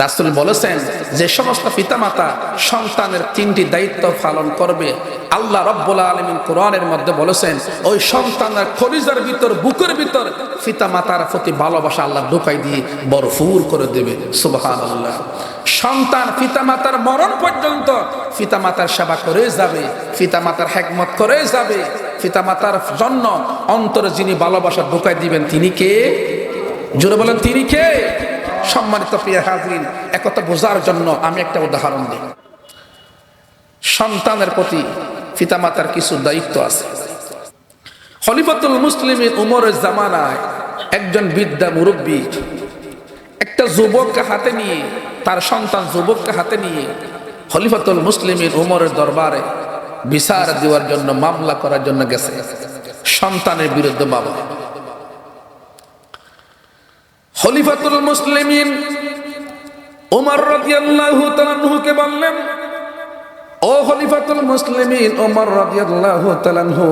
রাসূল বলেছেন যে সমস্ত পিতামাতা সন্তানের তিনটি দায়িত্ব পালন করবে, আল্লাহ রাব্বুল আলামিন কোরআনের মধ্যে বলেছেন ওই সন্তানের কলিজার ভিতর, বুকের ভিতর পিতামাতার প্রতি ভালোবাসা আল্লাহ ঢুকাই দিয়ে ভরপুর করে দেবে। সুবহানাল্লাহ। সন্তান পিতামাতার মরণ পর্যন্ত পিতামাতার সেবা করে যাবে, পিতামাতার হিকমত করে যাবে, পিতামাতার জন্য অন্তরে যিনি ভালোবাসা ঢুকাই দিবেন তিনি কে? জোরে বলেন তিনি কে? সম্মানিত প্রিয় হাজরিন, একথা বোঝার জন্য আমি একটা উদাহরণ দিই। সন্তানের প্রতি পিতামাতার কিছু দায়িত্ব আছে। খলিফাতুল মুসলিমিন উমরের জামানায় একজন বৃদ্ধা মুরব্বী একটা যুবককে হাতে নিয়ে, তার সন্তান যুবককে হাতে নিয়ে খলিফাতুল মুসলিমিন উমরের দরবারে বিচার দেওয়ার জন্য, মামলা করার জন্য গেছে সন্তানের বিরুদ্ধে। বাবা খলিফাতুল মুসলিমিন উমর রাদিয়াল্লাহু তাআলা আনহুকে বললেন, ও খলিফাতুল মুসলিমিন উমর রাদিয়াল্লাহু তাআলা আনহু,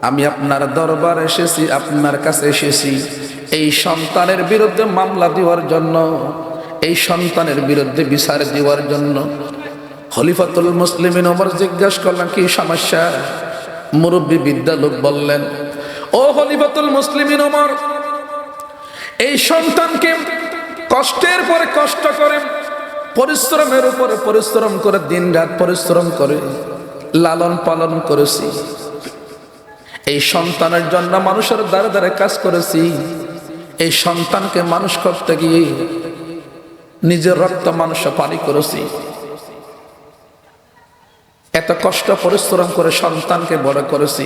আমি আপনার দরবারে এসেছি, আপনার কাছে এসেছি এই সন্তানের বিরুদ্ধে মামলা দেওয়ার জন্য, এই সন্তানের বিরুদ্ধে বিচার দেওয়ার জন্য। খলিফাতুল মুসলিমিন ওমর জিজ্ঞাসা করলেন, কি সমস্যা? মুরব্বী বৃদ্ধা লোক বললেন, ও খলিফাতুল মুসলিমিন ওমর, এই সন্তানকে কষ্টের পরে কষ্ট করে, পরিশ্রমের উপরে পরিশ্রম করে, দিন রাত পরিশ্রম করে লালন পালন করেছি। এই সন্তানের জন্য মানুষের দ্বারে দ্বারে কাজ করেছি। এই সন্তানকে মানুষ করতে গিয়ে নিজের রক্ত মাংস পানি করেছি। এত কষ্ট পরিশ্রম করে সন্তানকে বড় করেছি।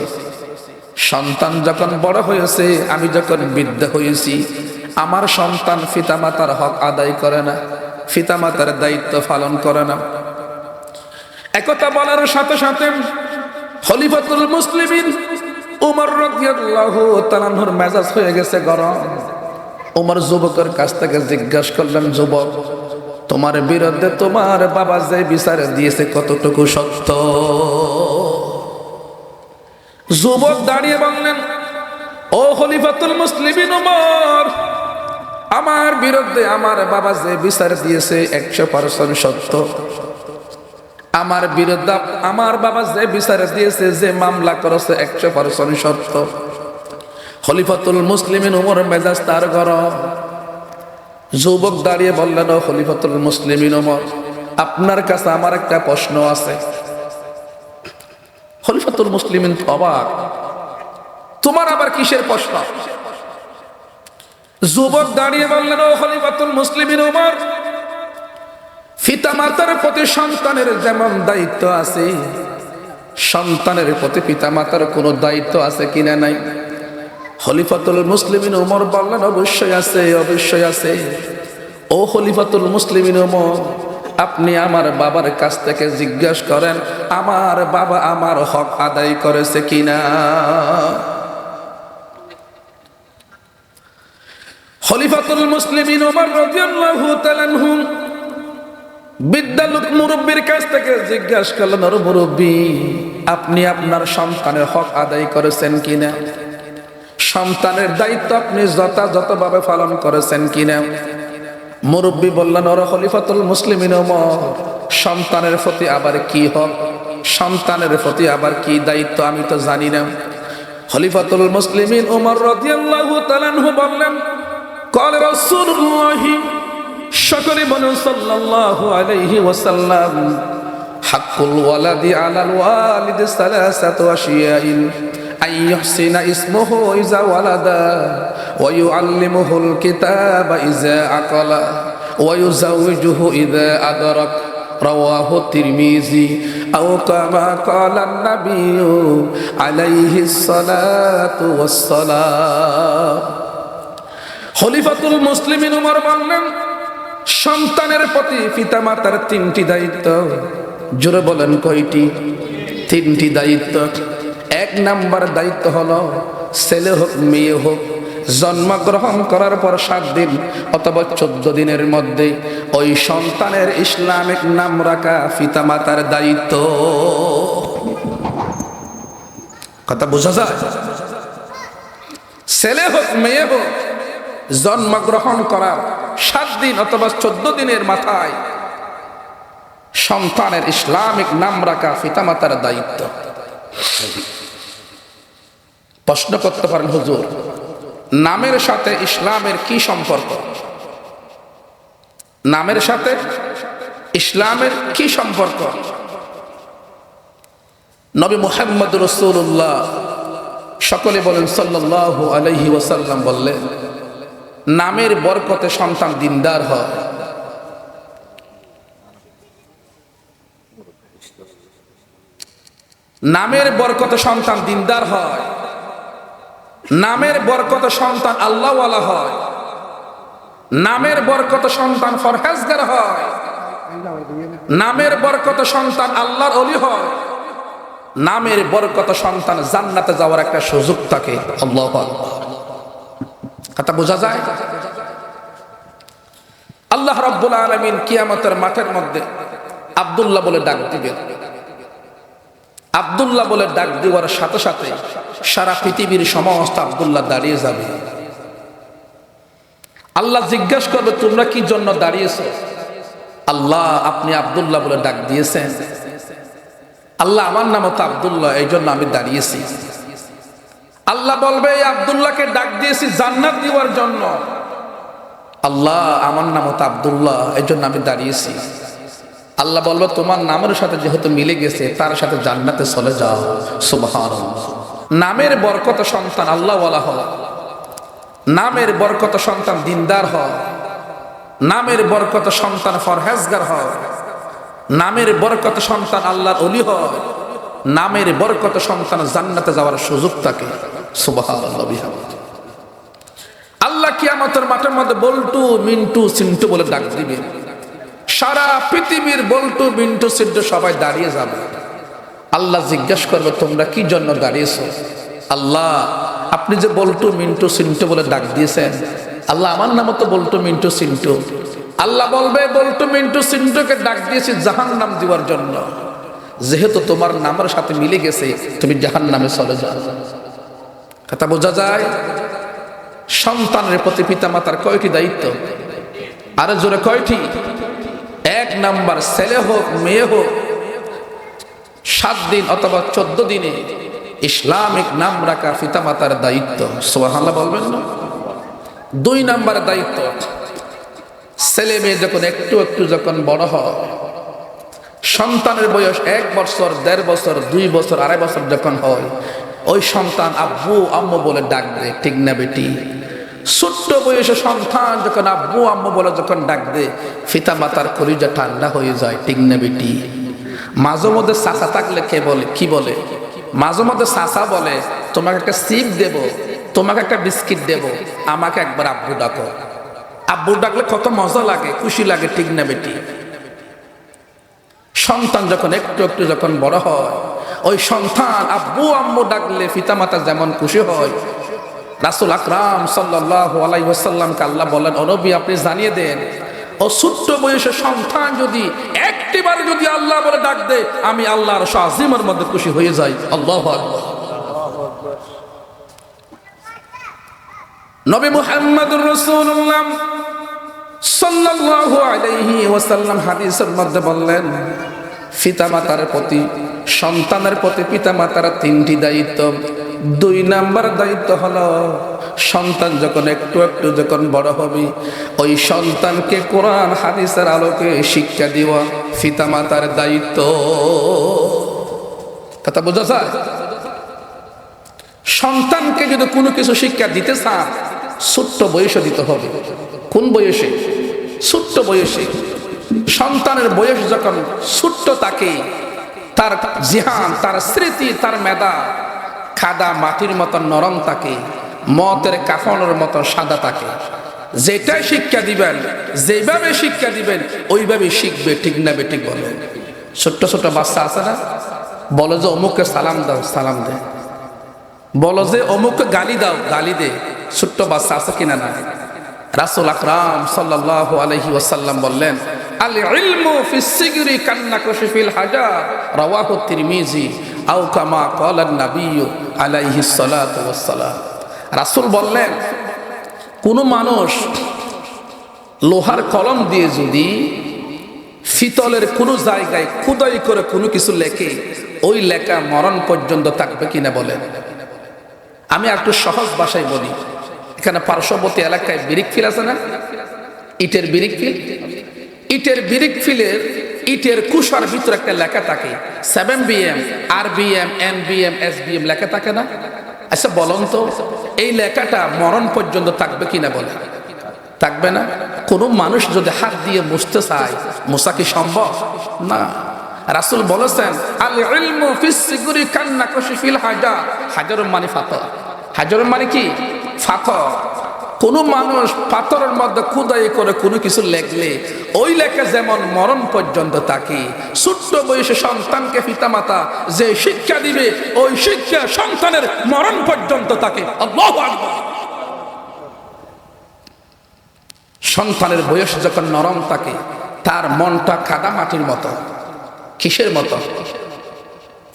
সন্তান যখন বড় হয়েছে, আমি যখন বৃদ্ধ হয়েছি, আমার সন্তান পিতামাতার হক আদায় করে না, পিতামাতার দায়িত্ব পালন করে না। একথা বলার সাথে সাথে খলিফাতুল মুসলিমিন উমর রাদিয়াল্লাহু তাআলা আনহুর মেজাজ হয়ে গেছে গরম। উমর যুবকের কাছ থেকে জিজ্ঞাসা করলেন, যুবক, তোমার বিরুদ্ধে তোমার বাবা যে বিচার দিয়েছে কতটুকু সত্য? যুবক দাঁড়িয়ে বললেন, ও খলিফাতুল মুসলিমিন উমর, আমার বিরুদ্ধে আমার বাবা যে বিচার দিয়েছে 100% সত্য। আমার বিরুদ্ধে আমার বাবা যে বিচার দিয়েছে, যে মামলা করেছে 100% সত্য। খলিফাতুল মুসলিমিন উমর মেজাজ তার গরম। যুবক দাঁড়িয়ে বললেন, ও খলিফাতুল মুসলিমিন উমর, আপনার কাছে আমার একটা প্রশ্ন আছে। খলিফাতুল মুসলিমিন অবাক, তোমার আবার কিসের প্রশ্ন? যুবক দাঁড়িয়ে বললেন, ও খলিফাতুল মুসলিমিন উমর, পিতামাতার প্রতি সন্তানের যেমন দায়িত্ব আছে, সন্তানের প্রতি পিতামাতার কোনো দায়িত্ব আছে কিনা নাই? খলিফাতুল মুসলিমিন উমর বললেন, অবশ্যই আছে, অবশ্যই আছে। ও খলিফাতুল মুসলিমিন উমর, আপনি আমার বাবার কাছ থেকে জিজ্ঞাসা করেন আমার বাবা আমার হক আদায় করেছে কিনা। খলিফাতুল মুসলিমিন উমর রাদিয়াল্লাহু তাআলা আনহু বৃদ্ধ লোক মুরব্বীর কাছ থেকে জিজ্ঞাসা করলেন, ওর মুরব্বী, আপনি আপনার সন্তানের হক আদায় করেছেন কিনা? সন্তানের দায়িত্ব আপনি যথাযথভাবে পালন করেছেন কিনা? মুরব্বী বললেন, ওরা খলিফাতুল মুসলিমিন ওমর, সন্তানের প্রতি আবার কি হক, সন্তানের প্রতি আবার কি দায়িত্ব আমি তো জানি না। খলিফাতুল মুসলিমিন ওমর রাদিয়াল্লাহু তাআলা আনহু বললেন, قال رسول الله সকলে বলেন সাল্লাল্লাহু আলাইহি ওয়াসাল্লাম, হাক্কুল ওয়ালাদি আলাল ওয়ালিদি সালাসাতু আশিয়াইন আইয়ুহসিনা ইসমুহু ইযা ওয়ালাদা ওয়া ইউআল্লিমুহুল কিতাবা ইযা আকালা ওয়া ইউযাওয়িজুহু ইযা আদরাক রাওয়াহু তিরমিজি আও কামা ক্বালা আন-নাবিয়্যু আলাইহিস সালাতু ওয়াস সালাম। খলিফাতুল মুসলিমিন উমর বললেন, সন্তানের প্রতি পিতামাতার তিনটি দায়িত্ব। জোরে বলেন কয়টি? তিনটি দায়িত্ব। এক নাম্বার দায়িত্ব হলো, ছেলে হোক মেয়ে হোক, জন্মগ্রহণ করার পর 7 দিন অথবা 14 দিনের মধ্যে ওই সন্তানের ইসলামিক নাম রাখা পিতামাতার দায়িত্ব। কথা বোঝা যায়? ছেলে হোক মেয়ে হোক, জন্মগ্রহণ করার 7 দিন অথবা 14 দিনের মাথায় সন্তানের ইসলামিক নাম রাখা পিতামাতার দায়িত্ব। প্রশ্ন করতে পারেন, হুজুর নামের সাথে ইসলামের কি সম্পর্ক? নামের সাথে ইসলামের কি সম্পর্ক? নবী মুহাম্মদ রাসূলুল্লাহ সকলে বলেন সাল্লাল্লাহু আলাইহি ওয়াসাল্লাম বললেন, নামের বরকতে সন্তান দিনদার হয়। নামের বরকতে সন্তান দিনদার হয়, নামের বরকতে সন্তান আল্লাহওয়ালা হয়, নামের বরকতে সন্তান ফরহেজগার হয়, নামের বরকতে সন্তান আল্লাহর ওলি হয়, নামের বরকতে সন্তান জান্নাতে যাওয়ার একটা সুযোগ থাকে। আল্লাহু আকবার। কথা বোঝা যায়? আল্লাহ রাব্বুল আলামিন কিয়ামতের মাঠের মধ্যে আব্দুল্লাহ বলে ডাক দিবেন। আব্দুল্লাহ বলে ডাক দেওয়ার সাথে সাথে সারা পৃথিবীর সমস্ত আব্দুল্লাহ দাঁড়িয়ে যাবে। আল্লাহ জিজ্ঞাসা করবে, তোমরা কি জন্য দাঁড়িয়েছো? আল্লাহ, আপনি আব্দুল্লাহ বলে ডাক দিয়েছেন। আল্লাহ, আমার নাম তো আব্দুল্লাহ, এই জন্য আমি দাঁড়িয়েছি। আল্লাহ বলবে, এই আব্দুল্লাহকে ডাক দিয়েছি জান্নাত দেওয়ার জন্য। আল্লাহ, আমার নাম তো আব্দুল্লাহ, এই জন্য আমি দাঁড়িয়েছি। আল্লাহ বলবে, তোমার নামের সাথে যেহেতু মিলে গেছে, তার সাথে জান্নাতে চলে যাও। সুবহানাল্লাহ। নামের বরকত সন্তান আল্লাহওয়ালা হয়, নামের বরকত সন্তান দিনদার হয়, নামের বরকত সন্তান ফরহেজগার হয়, নামের বরকত সন্তান আল্লাহর ওলি হয়, নামের বরকত সন্তান জান্নাতে যাওয়ার সুযোগ থাকে। সুবহানাল্লাহ বিহামদিহি। আল্লাহ কিয়ামতের মাঠের মধ্যে বল্টু মিন্টু সিন্টু বলে ডাক দিবেন। সারা পৃথিবীর বল্টু মিন্টু সিন্টু সবাই দাঁড়িয়ে যাবে। আল্লাহ জিজ্ঞাসা করবে, তোমরা কি জন্য দাঁড়িয়েছো? আল্লাহ, আপনি যে বল্টু মিন্টু সিন্টু বলে ডাক দিয়েছেন, আল্লাহ আমার নামও তো বল্টু মিন্টু সিন্টু। আল্লাহ বলবে, বল্টু মিন্টু সিন্টুকে ডাক দিয়েছি জাহান্নাম দেওয়ার জন্য। যেহেতু তোমার নামের সাথে মিলে গেছে, তুমি জাহান্নামে চলে যাও। কথা বোঝা যায়? সন্তানের প্রতি পিতামাতার কয়টি দায়িত্ব? আরো জোরে কয়টি? 1 নাম্বার, ছেলে হোক মেয়ে হোক 7 দিন অথবা 14 দিনে ইসলামিক নাম রাখা পিতামাতার দায়িত্ব। সুবহানাল্লাহ বলবেন না? 2 নাম্বার দায়িত্ব, ছেলে মেয়ে যখন একটু একটু যখন বড় হয়, সন্তানের বয়স 1 বছর 1.5 বছর 2 বছর 2.5 বছর যখন হয়, ওই সন্তান আব্বু আম্মু বলে ডাক দেয়। ঠিক না বেটি? ছোট্ট বয়সে সন্তান যখন আব্বু আম্মু বলে যখন ডাক দেয়, পিতা মাতার কলিজা ঠান্ডা হয়ে যায়। ঠিক না বেটি? মাঝে মধ্যে চাচা থাকলে কে বলে, কি বলে? মাঝে মধ্যে চাচা বলে, তোমাকে একটা সিপ দেব, তোমাকে একটা বিস্কিট দেব, আমাকে একবার আব্বু ডাকো। আব্বু ডাকলে কত মজা লাগে, খুশি লাগে। ঠিক না বেটি? সন্তান যখন একটু একটু যখন বড় হয়, ওই সন্তান আব্বু আম্মু ডাকলে পিতামাতা যেমন খুশি হয়, রাসূল আকরাম সাল্লাল্লাহু আলাইহি ওয়াসাল্লামকে আল্লাহ বলেন, ও নবী আপনি জানিয়ে দেন, ও ছোট্ট বয়সে সন্তান যদি একটিবার যদি আল্লাহ বলে ডাক দেয়, আমি আল্লাহর আরশ আজিমের মধ্যে খুশি হয়ে যাই। আল্লাহু আকবার। নবী মুহাম্মদুর রাসূলুল্লাহ সাল্লাল্লাহু আলাইহি ওয়াসাল্লাম হাদিসের মধ্যে বললেন, পিতামাতার প্রতি সন্তানের প্রতি পিতামাতার 3টি দায়িত্ব। 2 নাম্বার দায়িত্ব হলো, সন্তান যখন একটু একটু যখন বড় হবে, ওই সন্তানকে কোরআন হাদিসের আলোকে শিক্ষা দেওয়া পিতামাতার দায়িত্ব। কথা বোঝা যায়? সন্তানকে যদি কোনো কিছু শিক্ষা দিতে চান, ছোট্ট বয়সে দিতে হবে। কোন বয়সে? ছোট্ট বয়সে। সন্তানের বয়স যখন ছোট্ট থাকে, তার জিহান, তার স্মৃতি, তার মেধা খাদা মাটির মতো নরম থাকে, মতের কাফনের মতো সাদা থাকে। যেটাই শিক্ষা দিবেন, যেভাবে শিক্ষা দিবেন, ওইভাবে শিখবে। ঠিক না বেঠিক? বলে ছোট্ট ছোট্ট বাচ্চা আছে না, বলো যে অমুককে সালাম দাও, সালাম দে। বলো যে অমুককে গালি দাও, গালি দে। ছোট্ট বাচ্চা আছে কিনা? না। রাসূল আকরাম সাল্লাল্লাহু আলাইহি ওয়াসাল্লাম বললেন, আল ইলমু ফিস সিগরি কান্নাকশি ফিল হাজার, রাওয়াহু তিরমিজি আও কামা ক্বালা নবী আলাইহিস সালাতু ওয়াস সালাম। রাসূল বললেন, কোন মানুষ লোহার কলম দিয়ে যদি ফিতলের কোনো জায়গায় খোদাই করে কোনো কিছু লেখে, ওই লেখা মরণ পর্যন্ত থাকবে কিনা বলেন? আমি একটু সহজ ভাষায় বলি, এখানে পার্শ্ববর্তী এলাকায় ব্রিক ফিল আছে না, ইটের ব্রিক ফিল, ইটের ব্রিক ফিলের ইটের কুশার ভিতরে একটা লেখা থাকে 7BM RBM NBM SBM লেখা থাকে না? আচ্ছা বলুন তো, এই লেখাটা মরণ পর্যন্ত থাকবে কিনা বলে? থাকবে না। কোনো মানুষ যদি হাত দিয়ে মুছতে চায়, মুছা কি সম্ভব? না। রাসূল বলেছেন আল ইলমু ফিস সিগরি কান্নাকশি ফিল হাজার, হাজারুন মানে পাথর, হাজারুন মানে কি? পাথর। কোনো মানুষ পাথরের মধ্যে খোদাই করে কোনো কিছু লেখলে ওই লেখা যেমন মরণ পর্যন্ত থাকে, ছোট্ট বয়সে সন্তানকে পিতামাতা যে শিক্ষা দিবে ওই শিক্ষা সন্তানের মরণ পর্যন্ত থাকে। আল্লাহু আকবার। সন্তানের বয়স যখন নরম থাকে, তার মনটা কাদা মাটির মতো। কিসের মতো?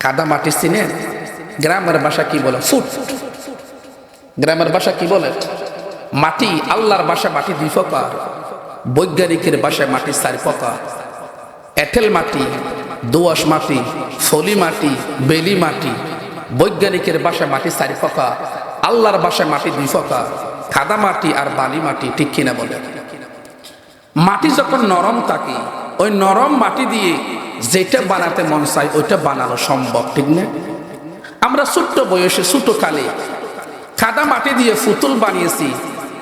কাদা মাটি চিনেন? গ্রামের ভাষা কি বলে? ফুট। গ্রামের ভাষা কি বলে? মাটি। আল্লাহর ভাষা মাটি 2 প্রকার, বৈজ্ঞানিকের ভাষায় মাটি 4 প্রকার। এঁটেল মাটি, দোআঁশ মাটি, ফলি মাটি, বেলি মাটি। বৈজ্ঞানিকের ভাষায় মাটি 4 প্রকার, আল্লাহর ভাষায় মাটি 2 প্রকার, কাদা মাটি আর বালি মাটি। ঠিক কিনা বলে? মাটি যখন নরম থাকে, ওই নরম মাটি দিয়ে যেটা বানাতে মন চায় ওইটা বানানো সম্ভব, ঠিক না? আমরা ছোট্ট বয়সে ছোট কালে কাদা মাটি দিয়ে পুতুল বানিয়েছি,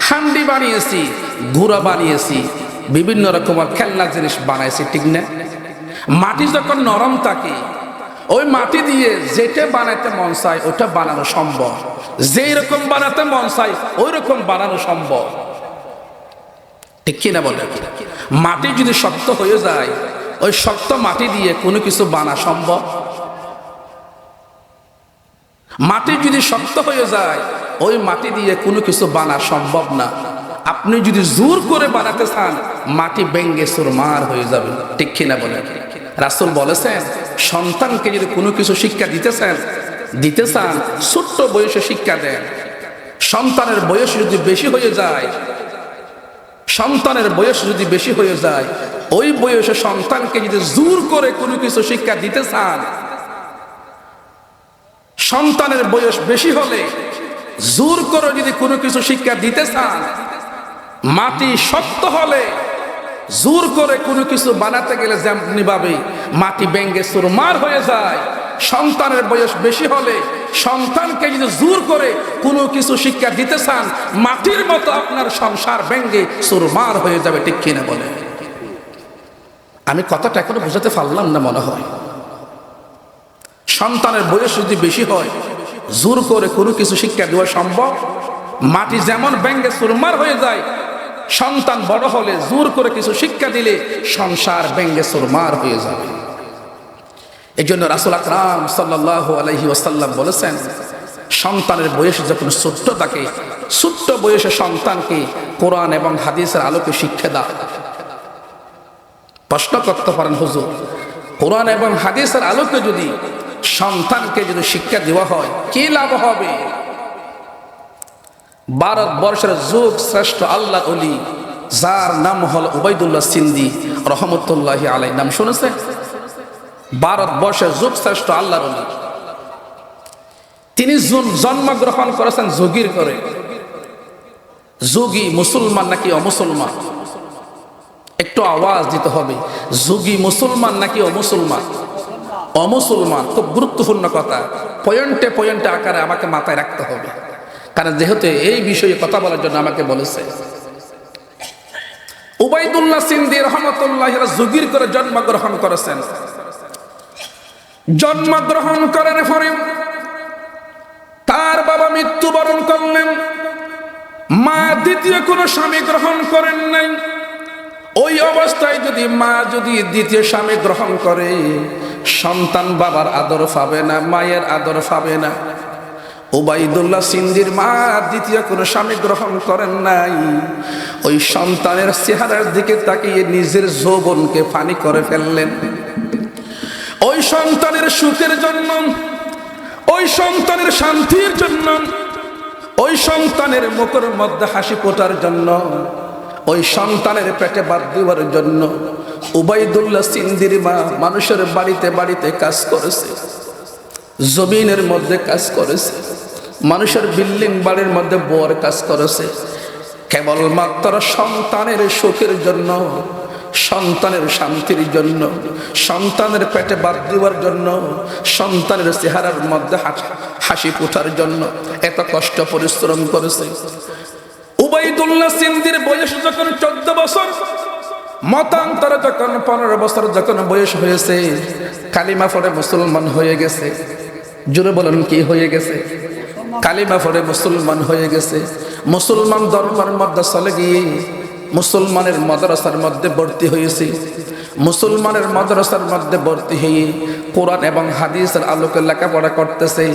হান্ডি বানিয়েছি, ঘোড়া বানিয়েছি, বিভিন্ন রকমের খেলনা জিনিস বানাইছি, ঠিক না? মাটি যখন নরম থাকে, ওই মাটি দিয়ে যেটা বানাতে মন চায় ওটা বানানো সম্ভব, যেই রকম বানাতে মন চায় ওই রকম বানানো সম্ভব, ঠিক কিনা বলে? মাটি যদি শক্ত হয়ে যায়, ওই শক্ত মাটি দিয়ে কোনো কিছু বানা সম্ভব? মাটি যদি শক্ত হয়ে যায়, ওই মাটি দিয়ে কোনো কিছু বানা সম্ভব না। আপনি যদি জোর করে বানাতে চান, মাটি ভেঙে চুরমার হয়ে যাবে, ঠিক কিনা বলে? রাসূল বলেছেন সন্তানকে যদি কোনো কিছু শিক্ষা দিতে চান ছোট্ট বয়সে শিক্ষা দেন। সন্তানের বয়স যদি বেশি হয়ে যায়, ওই বয়সে সন্তানকে যদি জোর করে কোনো কিছু শিক্ষা দিতে চান, সন্তানের বয়স বেশি হলে জোর করে যদি কোনো কিছু শিক্ষা দিতে চান, মাটি শক্ত হলে জোর করে কোনো কিছু বানাতে গেলে যেমনি ভাবে মাটি ভেঙে চুরমার হয়ে যায়, সন্তানের বয়স বেশি হলে সন্তানকে যদি জোর করে কোনো কিছু শিক্ষা দিতে চান, মাটির মতো আপনার সংসার ভেঙে চুরমার হয়ে যাবে, ঠিক কিনা বলে? আমি কথাটা এখনো বোঝাতে পারলাম না মনে হয়। সন্তানের বয়স যদি বেশি হয়, জোর করে কোনো কিছু শিক্ষা দেওয়া সম্ভব? মাটি যেমন ভেঙে চুরমার হয়ে যায়, সন্তান বড় হলে জোর করে কিছু শিক্ষা দিলে সংসার ভেঙে চুরমার হয়ে যাবে। এই জন্য রাসূল আকরাম সাল্লাল্লাহু আলাইহি ওয়াসাল্লাম বলেছেন, সন্তানের বয়স যখন ছোট্ট থাকে, ছোট্ট বয়সে সন্তানকে কোরআন এবং হাদিসের আলোকে শিক্ষা দাও। প্রশ্ন করতে পারেন, হুজুর কোরআন এবং হাদিসের আলোকে যদি সন্তানকে যদি শিক্ষা দেওয়া হয় কি লাভ হবে? ভারতবর্ষের যুগ শ্রেষ্ঠ আল্লাহ ওলি, যার নাম হল উবাইদুল্লাহ সিন্দি রহমতুল্লাহি আলাইহি, নাম শুনেছেন? ভারতবর্ষের যুগ শ্রেষ্ঠ আল্লাহ ওলি, তিনি জন্মগ্রহণ করেছেন যোগীর করে। যোগী মুসলমান নাকি অমুসলমান? একটু আওয়াজ দিতে হবে। যোগী মুসলমান নাকি অমুসলমান? অমুসলমান। খুব গুরুত্বপূর্ণ কথা, পয়েন্টে পয়েন্টে আকারে আমাকে মাথায় রাখতে হবে, কারণ যেহেতু এই বিষয়ে কথা বলার জন্য আমাকে বলেছে। উবাইদুল্লাহ সিন্দি রহমতুল্লাহ যোগীর করে জন্মগ্রহণ করেছেন। জন্মগ্রহণ করার পরে তার বাবা মৃত্যুবরণ করলেন, মা দ্বিতীয় কোনো স্বামী গ্রহণ করেন নাই। ওই অবস্থায় যদি মা দ্বিতীয় স্বামী গ্রহণ করে, সন্তান বাবার আদর পাবে না, মায়ের আদর পাবে না। উবাইদুল্লাহ সিন্দির মা দ্বিতীয় কোনো স্বামী গ্রহণ করেন নাই। ওই সন্তানের চেহারার দিকে তাকিয়ে নিজের যৌবনকে পানি করে ফেললেন। ওই সন্তানের সুখের জন্য, ওই সন্তানের শান্তির জন্য, ওই সন্তানের মুখের মধ্যে হাসি ফোটার জন্য ওই সন্তানের পেটে বাদ দেওয়ার জন্য উবাইদুল্লাহ সিন্দির মা মানুষের বাড়িতে বাড়িতে কাজ করেছে, জমিনের মধ্যে কাজ করেছে, মানুষের বিল্ডিং বাড়ির মধ্যে বউয়ের কাজ করেছে, কেবলমাত্র সন্তানের সুখের জন্য, সন্তানের শান্তির জন্য, সন্তানের পেটে বাদ দেওয়ার জন্য, সন্তানের চেহারার মধ্যে হাসি ফোটার জন্য এত কষ্ট পরিশ্রম করেছে। উবাইদুল্লাহ সিন্দির বয়স যখন 14 বছর, মতান্তরে যখন 15 বছর যখন বয়স হয়েছে, কালিমা পড়ে মুসলমান হয়ে গেছে। জোরে বলেন কি হয়ে গেছে? কালিমা পড়ে মুসলমান হয়ে গেছে। মুসলমান ধর্মের মধ্যে চলে গিয়ে মুসলমানের মাদ্রাসার মধ্যে ভর্তি হয়েছে। মুসলমানের মাদ্রাসার মধ্যে ভর্তি হয়ে কোরআন এবং হাদিসের আলোকে লেখাপড়া করতেছে।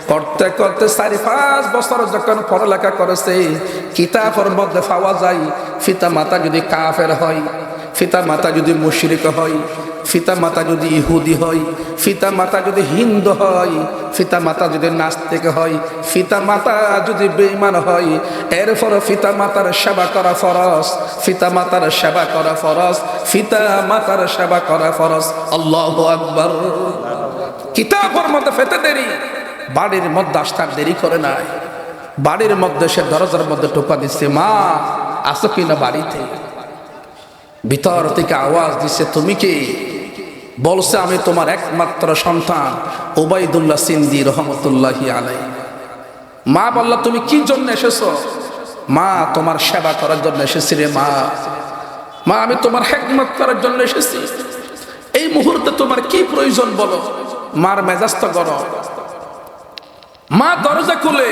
করতে করতে 4-5 বছর যখন পড়ালেখা করেছে, কিতাবের মধ্যে পাওয়া যায় পিতা মাতা যদি কাফের হয়, পিতা মাতা যদি মুশরিক হয়, পিতা মাতা যদি ইহুদি হয়, পিতা মাতা যদি হিন্দু হয়, পিতা মাতা যদি নাস্তিক হয়, পিতা মাতা যদি বেঈমান হয়, এরপর পিতা মাতার সেবা করা ফরজ, পিতা মাতার সেবা করা ফরজ, পিতা মাতার সেবা করা ফরজ। আল্লাহু আকবার। কিতাবের মধ্যে পেতে দেরি, বাড়ির মধ্যে আসতে দেরি করে নাই। বাড়ির মধ্যে সে দরজার মধ্যে টোকা দিচ্ছে, মা আসো কিনা বাড়িতে। ভিতর থেকে আওয়াজ দিচ্ছে, তুমি কি? বলছে, আমি তোমার একমাত্র সন্তান উবাইদুল্লাহ সিন্দি রহমতুল্লাহি আলাইহি। মা বলল, তুমি কি জন্য এসেছো? মা, তোমার সেবা করার জন্য এসেছি রে মা। মা, আমি তোমার খেদমত করার জন্য এসেছি। এই মুহূর্তে তোমার কি প্রয়োজন বলো। মার মেজাজ তো গরম। মা দরজা খুলে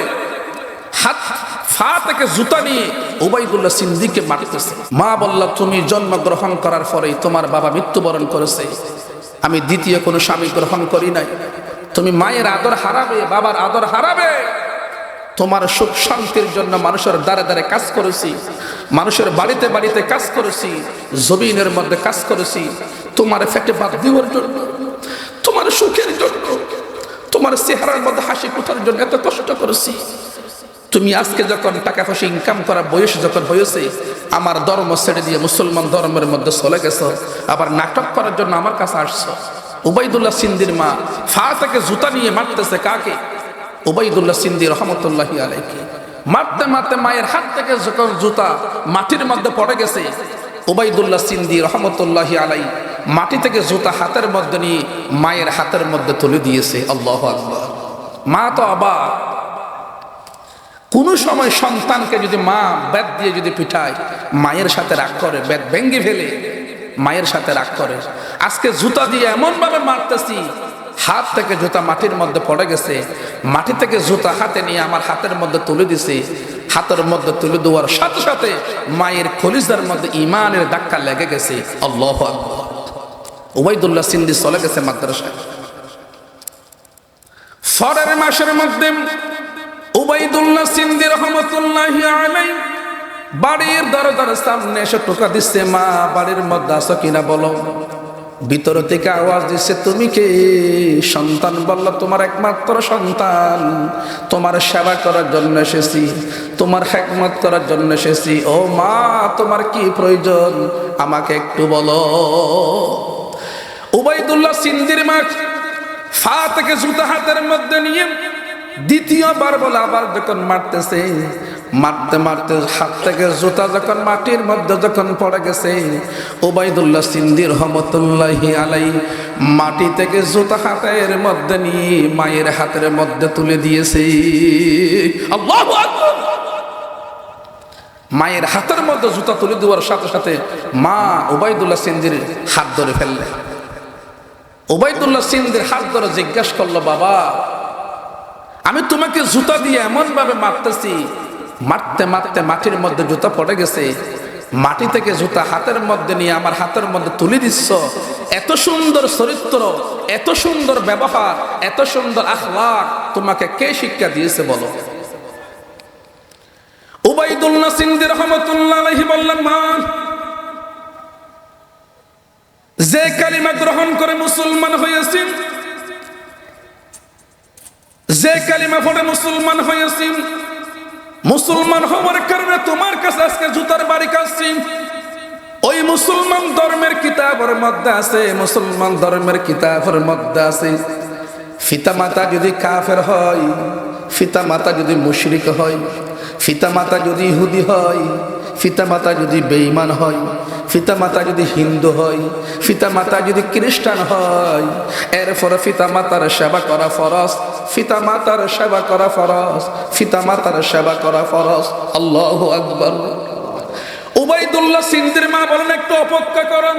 হাত পা থেকে জুতা নিয়ে উবাইদুল্লাহ সিন্দিকে মারতেছে। মা বলল, তুমি জন্মগ্রহণ করার পরেই তোমার বাবা মৃত্যুবরণ করেছে, আমি দ্বিতীয় কোনো স্বামী গ্রহণ করি নাই। তুমি মায়ের আদর হারাবে, বাবার আদর হারাবে। তোমার সুখ শান্তির জন্য মানুষের দ্বারে দ্বারে কাজ করেছি, মানুষের বাড়িতে বাড়িতে কাজ করেছি, জমিনের মধ্যে কাজ করেছি, তোমার ফেটে বাদ দেওয়ার জন্য, তোমার সুখের জন্য, তোমার চেহারার মধ্যে হাসি ফোটার জন্য এত কষ্ট করেছি। তুমি আজকে যখন টাকা পয়সা ইনকাম করা বয়স যখন হয়েছে, আমার ধর্ম ছেড়ে দিয়ে মুসলমান ধর্মের মধ্যে চলে গেছো, আবার নাটক করার জন্য আমার কাছে আসছো। উবাইদুল্লাহ সিন্দির মা ফা থেকে জুতা নিয়ে মারতেছে। কাকে? উবাইদুল্লাহ সিন্দি রহমতুল্লাহি আলাইহি। মারতে মারতে মায়ের হাত থেকে যখন জুতা মাটির মধ্যে পড়ে গেছে, উবাইদুল্লাহ সিন্দি রহমতুল্লাহি আলাইহি মাটি থেকে জুতা হাতের মধ্যে নিয়ে মায়ের হাতের মধ্যে তুলে দিয়েছে। আল্লাহু আকবার। মা তো অবাক। কোন সময় সন্তানকে যদি মা বেত দিয়ে যদি পিঠায়, মায়ের সাথে রাগ করে, বেত ভেঙ্গে ফেলে মায়ের সাথে রাগ করে। আজকে জুতা দিয়ে এমন ভাবে মারতেছি, হাত থেকে জুতা মাটির মধ্যে পড়ে গেছে, মাটি থেকে জুতা হাতে নিয়ে আমার হাতের মধ্যে তুলে দিছে। হাতের মধ্যে তুলে দেওয়ার সাথে সাথে মায়ের কলিজার মধ্যে ঈমানের ধাক্কা লেগে গেছে। আল্লাহু আকবার। উবাইদুল্লাহ সিন্দি চলে গেছে মাদ্রাসায়। ফরের মাসের মধ্যে উবাইদুল্লাহ সিন্দি রহমতুল্লাহি আলাইহি বাড়ির দরজার সামনে এসে টোকা দিচ্ছে, মা বাড়ির মধ্যে আসো কিনা বলো। ভিতর থেকে আওয়াজ দিচ্ছে, তুমি কে? সন্তান বলল, তোমার একমাত্র সন্তান, তোমার সেবা করার জন্য এসেছি, তোমার খেদমত করার জন্য এসেছি। ও মা, তোমার কি প্রয়োজন আমাকে একটু বলো। উবাইদুল্লাহ সিন্দির মা ফা থেকে জুতা হাতের মধ্যে নিয়ে দ্বিতীয়বার বলে আবার যখন মারতেছে, মারতে মারতে হাত থেকে জুতা যখন মাটির মধ্যে যখন পড়ে গেছে, উবাইদুল্লাহ সিন্দি রহমতুল্লাহি আলাইহি মাটি থেকে জুতা হাতের মধ্যে নিয়ে মায়ের হাতের মধ্যে তুলে দিয়েছে। আল্লাহু আকবার। মায়ের হাতের মধ্যে জুতা তুলে দেওয়ার সাথে সাথে মা উবাইদুল্লাহ সিন্দির হাত ধরে ফেললেন। উবাইদুল্লাহ সিন্দির হাত ধরে জিজ্ঞাসা করলো, বাবা, আমি তোমাকে জুতা দিয়ে এমন ভাবে মারতেছি, মারতে মারতে মাটির মধ্যে জুতা পড়ে গেছে, মাটি থেকে জুতা হাতের মধ্যে নিয়ে আমার হাতের মধ্যে তুলে দিচ্ছ। এত সুন্দর চরিত্র, এত সুন্দর ব্যবহার, এত সুন্দর আখলাক তোমাকে কে শিক্ষা দিয়েছে বলো। উবাইদুল্লাহ সিন্দি রহমতুল্লাহ আলাইহি বললেন, মা, যে কালিমা গ্রহণ করে মুসলমান হয়েছি, যে কালিমা পড়ে মুসলমান হয়েছি, মুসলমান হওয়ার কারণে তোমার কাছে আজকে জুতার বাড়ি কাচ্ছি। ওই মুসলমান ধর্মের কিতাবের মধ্যে আছে, মুসলমান ধর্মের কিতাবের মধ্যে আছে, পিতা মাতা যদি কাফের হয়, পিতা মাতা যদি মুশরিক হয়, পিতা মাতা যদি ইহুদি হয়, পিতা মাতা যদি বেঈমান হয়, পিতা মাতা যদি হিন্দু হয়, পিতা মাতা যদি খ্রিস্টান হয়, এরপরে পিতা মাতার সেবা করা ফরজ, পিতা মাতার সেবা করা ফরজ, পিতা মাতার সেবা করা ফরজ। আল্লাহু আকবার। উবাইদুল্লাহ সিন্ধির মা বলেন, একটু অপেক্ষা করুন,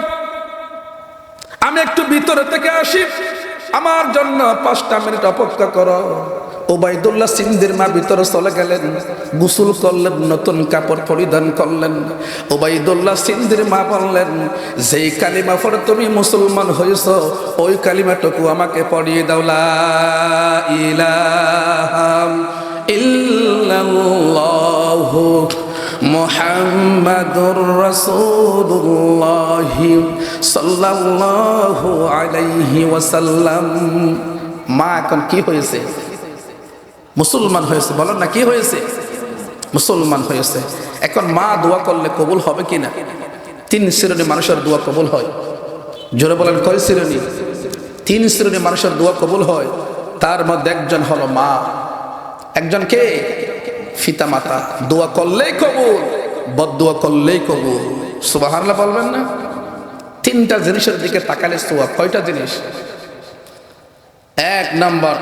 আমি একটু ভিতরে থেকে আসি, আমার জন্য 5টা মিনিট অপেক্ষা করো। উবাইদুল্লাহ সিন্ধির মা ভিতরে চলে গেলেন, গোসল করলেন, নতুন কাপড় পরিধান করলেন। উবাইদুল্লাহ সিন্ধির মা বললেন, যেই কালিমা পড়ে তুমি মুসলমান হয়েছো, ওই কালিমাটুকু আমাকে পড়িয়ে দাও। লা ইলাহা ইল্লাল্লাহু মুহাম্মাদুর রাসূলুল্লাহ সাল্লাল্লাহু আলাইহি ওয়াসাল্লাম। মা এখন কি হয়েছে? মুসলমান হয়েছে। বলেন না, কি হয়েছে? মুসলমান হয়েছে। এখন মা দোয়া করলে কবুল হবে কিনা? 3 শ্রেণী মানুষের দোয়া কবুল হয়। জোরে বলেন, কয় শ্রেণী? 3 শ্রেণী মানুষের দোয়া কবুল হয়। তার মধ্যে একজন হলো মা। একজন কে? পিতা মাতা। দোয়া করলেই কবুল, বদদোয়া করলেই কবুল। সুবহানাল্লাহ বলবেন না? 3টা জিনিসের দিকে তাকালে সওয়াব। কয়টা জিনিস? 1 নাম্বার,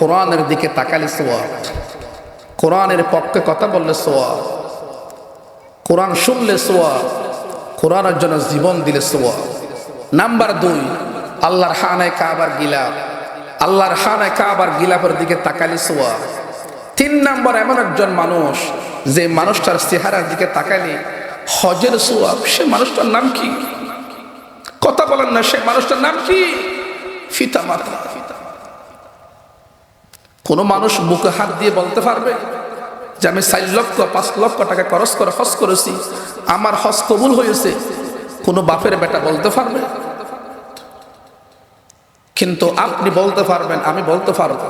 কোরআনের দিকে তাকালে সওয়াব, কোরআনের পক্ষে কথা বললে সওয়াব, কোরআন শুনলে সওয়াব, কোরআনের জন্য জীবন দিলে সওয়াব। নাম্বার 2, আল্লাহর খানায় কাবার গিলাফ, আল্লাহর খানায় কাবার গিলাফের দিকে তাকালে সওয়াব। 3 নাম্বার, এমন একজন মানুষ যে মানুষটার চেহারার দিকে তাকালে হজের সওয়াব। সে মানুষটার নাম কি? কথা বলেন না, সে মানুষটার নাম কি? পিতা মাতা। কোন মানুষ বুকে হাত দিয়ে বলতে পারবে যে আমি 4 লক্ষ 5 লক্ষ টাকা খরচ করে হজ করেছি, আমার হজ কবুল হয়েছে? কোন বাপের বেটা বলতে পারবে? কিন্তু আপনি বলতে পারবেন, আমি বলতে পারব।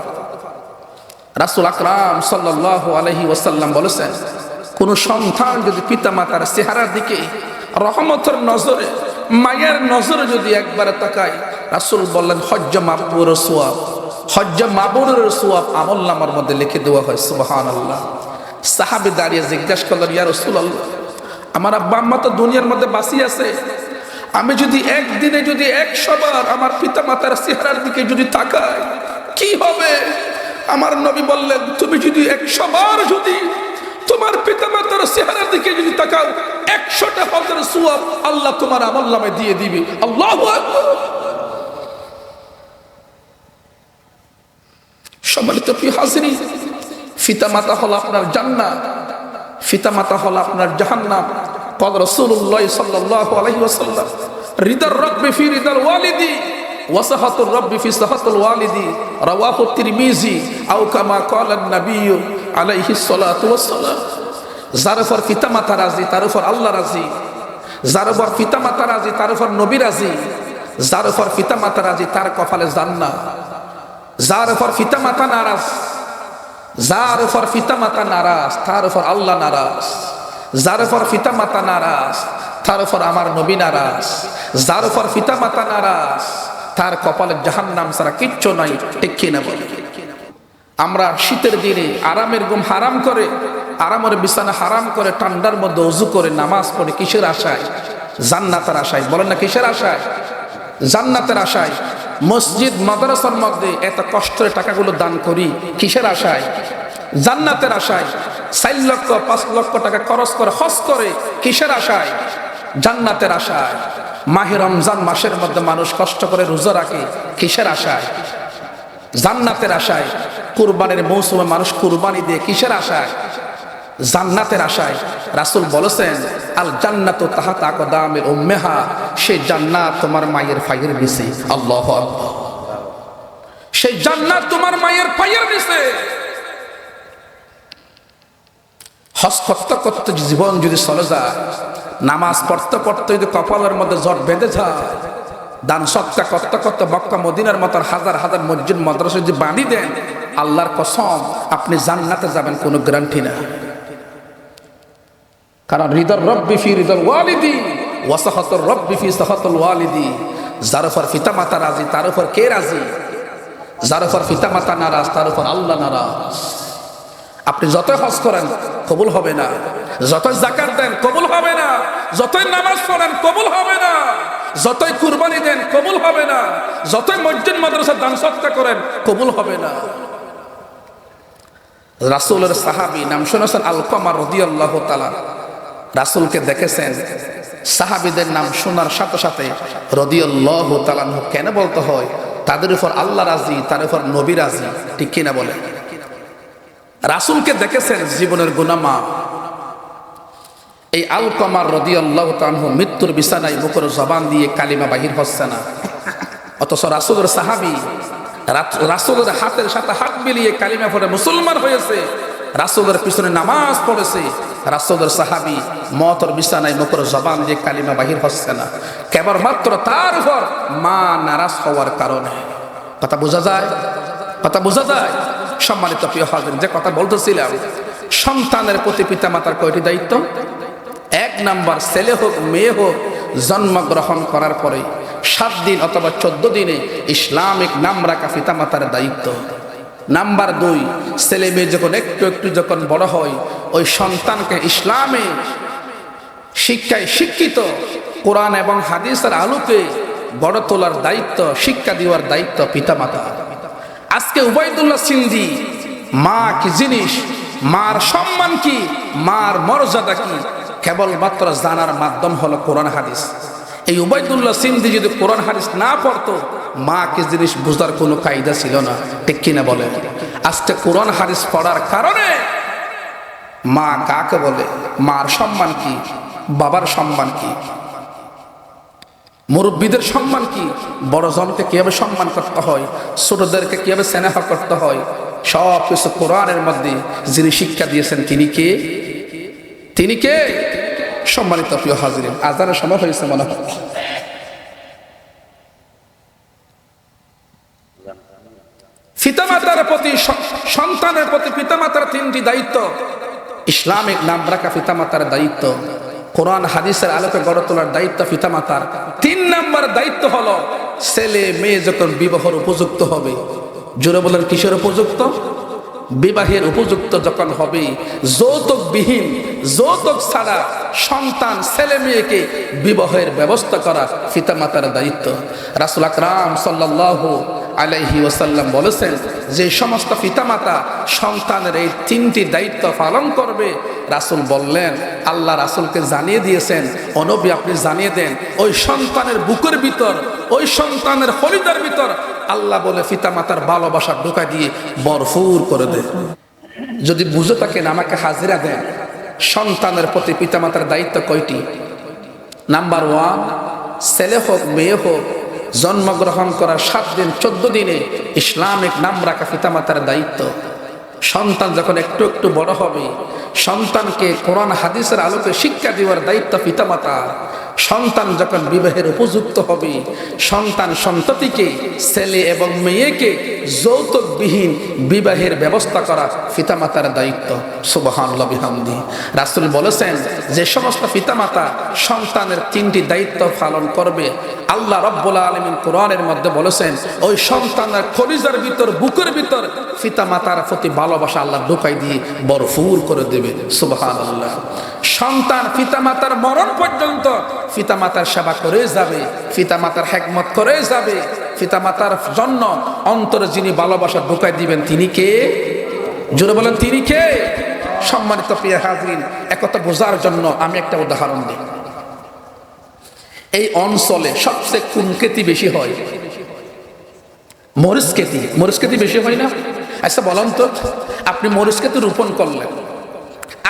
রাসূল আকরাম সাল্লাল্লাহু আলাইহি ওয়াসাল্লাম বলেছেন, কোন সন্তান যদি পিতা মাতার চেহারার দিকে রহমতের নজরে, মায়ের নজরে যদি একবার তাকায়, রাসূল বললেন হজ্জ মাবরুর সওয়াব, হজ্জ মাবরুর সওয়াব আমলনামার মধ্যে লিখে দেওয়া হয়। সুবহানাল্লাহ। সাহাবী দাঁড়িয়ে জিজ্ঞাসা করলেন, ইয়া রাসূলুল্লাহ, আমার আব্বা আম্মা তো দুনিয়ার মধ্যে বাঁচিয়ে আছে, আমি যদি একদিনে যদি 100 বার আমার পিতা মাতার চেহারার দিকে যদি তাকাই কি হবে? আমার নবী বললেন, তুমি যদি 100 বার যদি তোমার পিতা মাতার চেহারার দিকে যদি তাকাও, 100টা হজের সওয়াব আল্লাহ তোমার আমলনামায় দিয়ে দিবে। আল্লাহু আকবার। সম্মানিত প্রিয় হাজিরিন, পিতা মাতা হলো আপনার জান্নাত, পিতা মাতা হলো আপনার জাহান্নাম। قال রাসূলুল্লাহ সাল্লাল্লাহু আলাইহি ওয়াসাল্লাম, রিদার রাব্বি ফি রিদাল ওয়ালিদি ওয়া সাহাতুর রাব্বি ফি সাহাতুল ওয়ালিদি, রাওয়াহু তিরমিজি আও কামা ক্বালা an-নাবী আলাইহি সাল্লাতু ওয়াসসালাম। যার উপর পিতা মাতা রাজি তার উপর আল্লাহ রাজি, যার উপর পিতা মাতা রাজি তার উপর নবী রাজি, যার উপর পিতা মাতা রাজি তার কপালে জান্নাত, যার উপর পিতা মাতা নারাজ, যার উপর পিতা মাতা নারাজ তার উপর আল্লাহ নারাজ, যার উপর পিতা মাতা নারাজ তার উপর আমার নবী নারাজ, যার উপর পিতা মাতা নারাজ তার কপালে জাহান্নাম ছাড়া কিচ্ছু নাই। ঠিক কিনা বলে? আমরা শীতের দিনে আরামের ঘুম হারাম করে, আরামের বিছানা হারাম করে, ঠান্ডার মধ্যে ওযু করে নামাজ পড়ে কিসের আশায়? জান্নাতের আশায়। বলেন না, কিসের আশায়? জান্নাতের আশায়। মসজিদ মাদ্রাসার মধ্যে এত কষ্টের টাকাগুলো দান করি কিসের আশায়? জান্নাতের আশায়। 4 লক্ষ 5 লক্ষ টাকা খরচ করে হজ করে কিসের আশায়? জান্নাতের আশায়। মাহে রমজান মাসের মধ্যে মানুষ কষ্ট করে রোজা রাখে কিসের আশায়? জান্নাতের আশায়। কুরবানির মৌসুমে মানুষ কুরবানি দিয়ে কিসের আশায়? জান্নাতের আশায়। রাসূল বলেছেন, আল জান্নাতু তাহতা আকদামিল উম্মাহা, সেই জান্নাত তোমার মায়ের পায়ের নিচে। আল্লাহু আকবার। সেই জান্নাত তোমার মায়ের পায়ের নিচে। হজ করতে করতে জীবন যদি চলে যায়, নামাজ পড়তে পড়তে যদি কপালের মধ্যে জট বেঁধে যায়, দান সৎকা করতে করতে মক্কা মদিনার মতো হাজার হাজার মসজিদ মাদ্রাসা যদি বানিয়ে দেন, আল্লাহর কসম আপনি জান্নাতে যাবেন, কোনো গ্যারান্টি না। কারণ হৃদর রব্বি ফি হৃদর ওয়ালিদি ওয়াসাহাতুর রব্বি ফি সাহাতুল ওয়ালিদি। যার উপর পিতা মাতা রাজি তার উপর কে রাজি? যার উপর পিতা মাতা নারাজ তার উপর আল্লাহ নারাজ। আপনি যতই হজ করেন কবুল হবে না, যতই যাকাত দেন কবুল হবে না, যতই নামাজ পড়েন কবুল হবে না, যতই কুরবানি দেন কবুল হবে না, যতই মসজিদ মাদ্রাসা দান সদকা করেন কবুল হবে না। রাসূলের সাহাবী নাম শুনেছেন আলকামা রাদিয়াল্লাহু তাআলা। রাসূলকে দেখেছেন, সাহাবীদের নাম শোনার সাথে সাথে রাদিয়াল্লাহু তাআলা কেন বলতে হয়? তাদের উপর আল্লাহ রাজি, তার উপর নবী রাজি, ঠিক কিনা বলে? রাসূলকে দেখেছেন জীবনের গুনাহ মাফ। এই আলকামা রাদিয়াল্লাহু তাআলা মৃত্যুর বিছানায় মুখের জবান দিয়ে কালিমা বাহির হচ্ছে না, অথচ রাসূলের সাহাবী রাসূলের হাতের সাথে হাত মিলিয়ে কালিমা পড়ে মুসলমান হয়েছে, রাসূলের পিছনে নামাজ পড়েছে। রাসূলের সাহাবী মওতের বিছানায় মুখের জবান দিয়ে কালিমা বাহির হচ্ছে না, কেবলমাত্র তার উপর মা নারাজ হওয়ার কারণে। কথা বোঝা যায়? কথা বোঝা যায়? সম্মানিত প্রিয় হাজির, যে কথা বলতেছিলাম, সন্তানের প্রতি পিতামাতার কয়টি দায়িত্ব? 1 নাম্বার, ছেলে হোক মেয়ে হোক জন্মগ্রহণ করার পরে 7 দিন অথবা 14 দিনে ইসলামিক নাম রাখা পিতামাতার দায়িত্ব। নাম্বার 2, ছেলে মেয়ে যখন একটু একটু যখন বড় হয় ওই সন্তানকে ইসলামে শিক্ষায় শিক্ষিত কোরআন এবং হাদিসের আলোকে গড়ে তোলার দায়িত্ব, শিক্ষা দেওয়ার দায়িত্ব পিতামাতা। আজকে উবাইদুল্লাহ সিন্ধি মা কি জিনিস, মার সম্মান কি, মার মর্যাদা কি, কেবলমাত্র জানার মাধ্যম হলো কোরআন হাদিস। এই উবাইদুল্লাহ সিন্ধি যদি কোরআন হাদিস না পড়তো, মা কি জিনিস বুঝার কোনো কায়দা ছিল না, ঠিক কিনা বলে? আজকে কোরআন হাদিস পড়ার কারণে মা কাকে বলে, মার সম্মান কি, বাবার সম্মান কি, মুরব্বীদের সম্মান কি, বড়জনকে কিভাবে সম্মান করতে হয়, ছোটদেরকে কিভাবে স্নেহ করতে হয়, সব কিছু কোরআনের মধ্যে যিনি শিক্ষা দিয়েছেন তিনি কে? তিনি কে? সম্মানিত প্রিয় হাজিরিন, আজানের সময় হয়েছে মনে হয়। পিতামাতার প্রতি, সন্তানের প্রতি পিতামাতার 3টি দায়িত্ব। ইসলামিক নাম রাখা পিতামাতার দায়িত্ব, কোরআন হাদিসের আলোকে গড়ে তোলার দায়িত্ব পিতামাতার। 3 নাম্বার দায়িত্ব হলো ছেলে মেয়ে যখন বিবাহের উপযুক্ত হবে, জোরে বলেন কিসের উপযুক্ত? বিবাহের উপযুক্ত যখন হবে, যৌতুকবিহীন, যৌতুক ছাড়া সন্তান ছেলে মেয়েকে বিবাহের ব্যবস্থা করা পিতামাতার দায়িত্ব। রাসূল আকরাম সাল্লাল্লাহু আলাইহি ওয়াসাল্লাম বলেছেন, যে সমস্ত পিতামাতা সন্তানের এই 3টি দায়িত্ব পালন করবে, রাসূল বললেন, আল্লাহ রাসূলকে জানিয়ে দিয়েছেন, ও নবী আপনি জানিয়ে দেন, ওই সন্তানের বুকের ভিতর, ওই সন্তানের হৃদয়ের ভিতর আল্লাহ বলে পিতামাতার ভালোবাসা ঢুকা দিয়ে ভরপুর করে দেন। যদি বুঝে থাকেন আমাকে হাজিরা দেন। সন্তানের প্রতি পিতামাতার দায়িত্ব কয়টি? নাম্বার 1, ছেলে হোক মেয়ে হোক জন্মগ্রহণ করার 7 দিন 14 দিনে ইসলামিক নাম রাখা পিতামাতার দায়িত্ব। সন্তান যখন একটু একটু বড় হবে, সন্তানকে কোরআন হাদিসের আলোকে শিক্ষা দেওয়ার দায়িত্ব পিতামাতার। সন্তান যখন বিবাহের উপযুক্ত হবে, সন্তান সন্ততিকে, ছেলে এবং মেয়েকে যৌতুকবিহীন বিবাহের ব্যবস্থা করা পিতামাতার দায়িত্ব। সুবহানাল্লাহ বিহামদিহি। রাসূল বলেছেন, যে সমস্ত পিতামাতা সন্তানের 3টি দায়িত্ব পালন করবে, আল্লাহ রাব্বুল আলামিন কোরআনের মধ্যে বলেছেন, ওই সন্তানের কলিজার ভিতর, বুকের ভিতর পিতামাতার প্রতি ভালোবাসা আল্লাহ ঢুকাই দিয়ে ভরপুর করে দেবে। সুবহানাল্লাহ। সন্তান পিতামাতার মরণ পর্যন্ত পিতামাতার সেবা করে যাবে, পিতামাতার হিকমত করে যাবে। পিতামাতার জন্য অন্তরে যিনি ভালোবাসা ঢুকাই দিবেন তিনি কে? জোরে বলেন তিনি কে? সম্মানিত প্রিয় হাজিরিন, একথা বোঝার জন্য আমি একটা উদাহরণ দিই। এই অঞ্চলে সবচেয়ে কোন খেতি বেশি হয়? মরিচ খেতি। মরিচ খেতি বেশি হয় না? আচ্ছা বলেন তো, আপনি মরিচ খেতি রোপণ করলেন,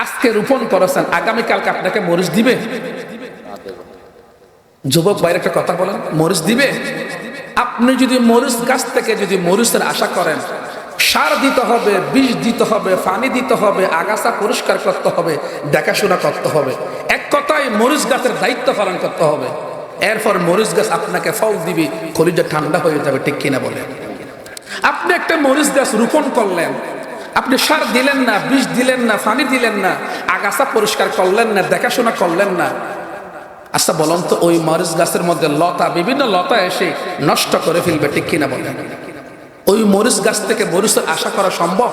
আজকে রোপণ করেছেন, আগামীকালকে আপনাকে মরিচ দিবে? যুবক ভাইয়ের একটা কথা বলেন, মরিচ দিবে? আপনি যদি মরিচ গাছ থেকে যদি মরিচের আশা করেন, সার দিতে হবে, বীজ দিতে হবে, পানি দিতে হবে, আগাছা পরিষ্কার করতে হবে, দেখাশোনা করতে হবে, এক কথায় মরিচ গাছের দায়িত্ব পালন করতে হবে। এরপর মরিচ গাছ আপনাকে ফল দিবে, কলিজা ঠান্ডা হয়ে যাবে, ঠিক কিনা বলে? আপনি একটা মরিচ গাছ রোপণ করলেন, আপনি সার দিলেন না, বীজ দিলেন না, পানি দিলেন না, আগাছা পরিষ্কার করলেন না, দেখাশোনা করলেন না। আচ্ছা বলুন তো, ওই মরিচ গাছের মধ্যে লতা, বিভিন্ন লতা এসে নষ্ট করে ফেলবে, ঠিক কিনা বলেন? ওই মরিচ গাছ থেকে মরিচের আশা করা সম্ভব?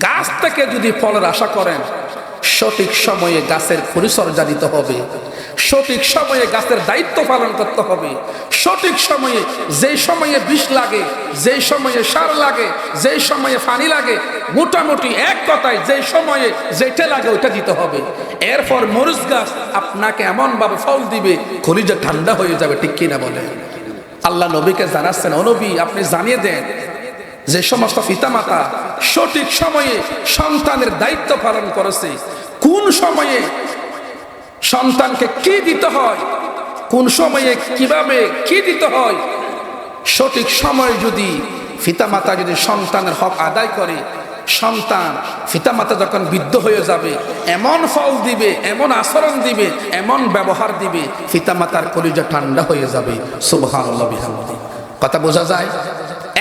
গাছ থেকে যদি ফলের আশা করেন, সঠিক সময়ে গাছের পরিচর্যা দিতে হবে, সঠিক সময়ে গাছের দায়িত্ব পালন করতে হবে, সঠিক সময়ে, যেই সময়ে বিষ লাগে, যেই সময়ে সার লাগে, যেই সময়ে পানি লাগে, মোটামুটি এক কথায় যেই সময়ে যেটা লাগে ওইটা দিতে হবে। এরপর মরিচ গাছ আপনাকে এমন ভাবে ফল দিবে, কলিজা ঠান্ডা হয়ে যাবে, ঠিক কিনা বলে? আল্লাহ নবীকে জানাচ্ছেন, ও নবী আপনি জানিয়ে দেন যে সমস্ত পিতামাতা সঠিক সময়ে সন্তানের দায়িত্ব পালন করেছে, কোন সময়ে সন্তানকে কি দিতে হয়, কোন সময়ে কিভাবে কি দিতে হয়, সঠিক সময়ে যদি পিতামাতা যদি সন্তানের হক আদায় করে, সন্তান পিতামাতা যখন বৃদ্ধ হয়ে যাবে এমন ফল দিবে, এমন আচরণ দিবে, এমন ব্যবহার দিবে, পিতামাতার কলিজা ঠান্ডা হয়ে যাবে। সুবহানাল্লাহ বিহামদিহি। কথা বোঝা যায়?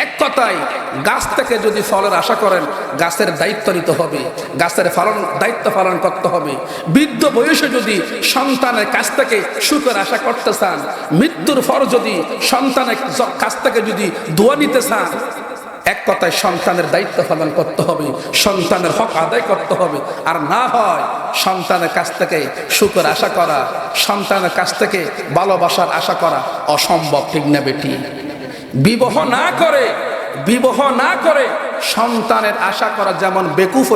এক কথায় গাছ থেকে যদি ফলের আশা করেন, গাছের দায়িত্ব নিতে হবে, গাছের দায়িত্ব পালন করতে হবে। বৃদ্ধ বয়সে যদি সন্তানের কাছ থেকে সুখের আশা করতে চান, মৃত্যুর পর যদি সন্তানের কাছ থেকে যদি দোয়া নিতে চান, এক কথায় সন্তানের দায়িত্ব পালন করতে হবে, সন্তানের হক আদায় করতে হবে। আর না হয় সন্তানের কাছ থেকে সুখের আশা করা, সন্তানের কাছ থেকে ভালোবাসার আশা করা অসম্ভব, ঠিক না বেটি? বিবাহ না করে সন্তানের আশা করা যেমন বেকুফ,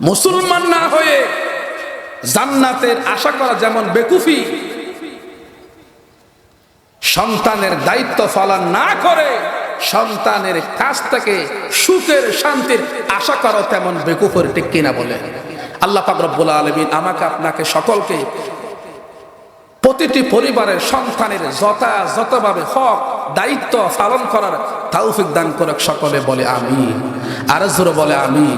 মুসলমান না হয়ে জান্নাতের আশা করা যেমন বেকুফি, সন্তানের দায়িত্ব পালন না করে সন্তানের কাছ থেকে সুখের শান্তির আশা করা তেমন বেকুফের, ঠিক কিনা বলে? আল্লাহ পাক রব্বুল আলামিন আমাকে আপনাকে সকলকে প্রতিটি পরিবারের সন্তানের যথাযথভাবে হক দায়িত্ব পালন করার তৌফিক দান করুক। সকলে বলে আমিন, আর জোরে বলে আমিন।